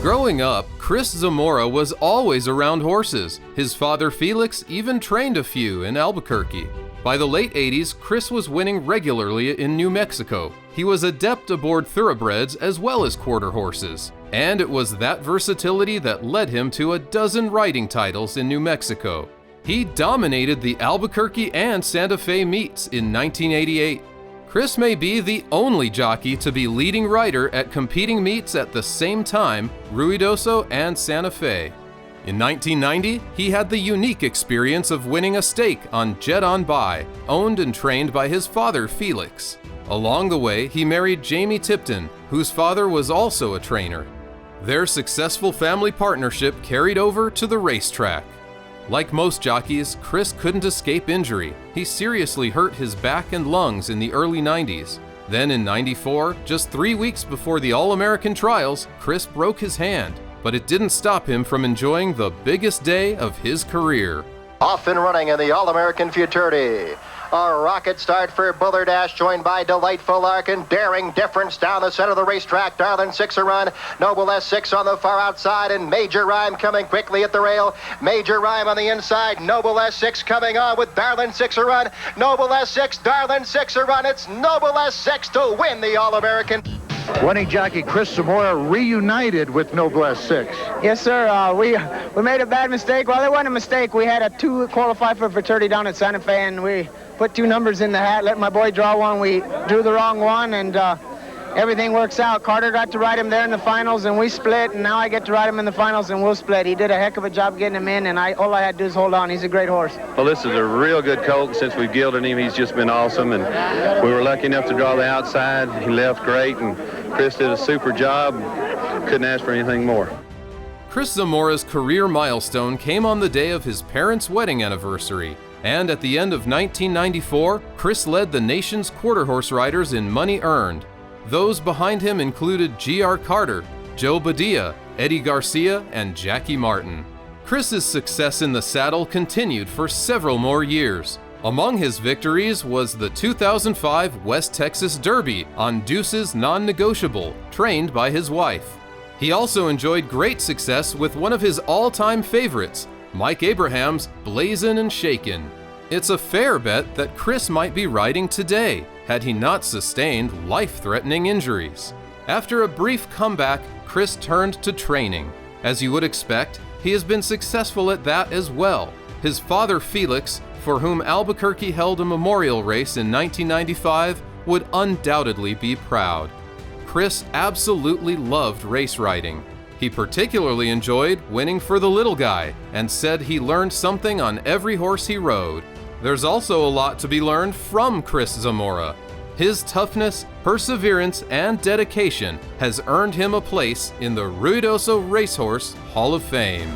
Growing up, Chris Zamora was always around horses. His father Felix even trained a few in Albuquerque. By the late 80s, Chris was winning regularly in New Mexico. He was adept aboard thoroughbreds as well as quarter horses. And it was that versatility that led him to a dozen riding titles in New Mexico. He dominated the Albuquerque and Santa Fe meets in 1988. Chris may be the only jockey to be leading rider at competing meets at the same time, Ruidoso and Santa Fe. In 1990, he had the unique experience of winning a stake on Jet On By, owned and trained by his father Felix. Along the way, he married Jamie Tipton, whose father was also a trainer. Their successful family partnership carried over to the racetrack. Like most jockeys, Chris couldn't escape injury. He seriously hurt his back and lungs in the early 90s. Then in 94, just 3 weeks before the All-American trials, Chris broke his hand. But it didn't stop him from enjoying the biggest day of his career. Off and running in the All-American Futurity. A rocket start for Bullard Ash, joined by Delightful Larkin. Daring Difference down the center of the racetrack. Darlin Six a run. Noblesse Six on the far outside, and Major Rhyme coming quickly at the rail. Major Rhyme on the inside. Noblesse Six coming on with Darlin Six a run. Noblesse Six, Darlin Six a run. It's Noblesse Six to win the All-American. Winning jockey Chris Zamora reunited with Noblesse Six. Yes, sir. We made a bad mistake. Well, it wasn't a mistake. We had a 2 qualify for fraternity down at Santa Fe, and we put 2 numbers in the hat, let my boy draw one. We drew the wrong one, and everything works out. Carter got to ride him there in the finals, and we split, and now I get to ride him in the finals, and we'll split. He did a heck of a job getting him in, and all I had to do is hold on. He's a great horse. Well, this is a real good colt. Since we've gilded him, he's just been awesome, and we were lucky enough to draw the outside. He left great, and Chris did a super job. Couldn't ask for anything more. Chris Zamora's career milestone came on the day of his parents' wedding anniversary. And at the end of 1994, Chris led the nation's quarter horse riders in money earned. Those behind him included G.R. Carter, Joe Badia, Eddie Garcia, and Jackie Martin. Chris's success in the saddle continued for several more years. Among his victories was the 2005 West Texas Derby on Deuce's Non-Negotiable, trained by his wife. He also enjoyed great success with one of his all-time favorites, Mike Abraham's Blazin N Shakin. It's a fair bet that Chris might be riding today, had he not sustained life-threatening injuries. After a brief comeback, Chris turned to training. As you would expect, he has been successful at that as well. His father Felix, for whom Albuquerque held a memorial race in 1995, would undoubtedly be proud. Chris absolutely loved race riding. He particularly enjoyed winning for the little guy and said he learned something on every horse he rode. There's also a lot to be learned from Chris Zamora. His toughness, perseverance, and dedication has earned him a place in the Ruidoso Racehorse Hall of Fame.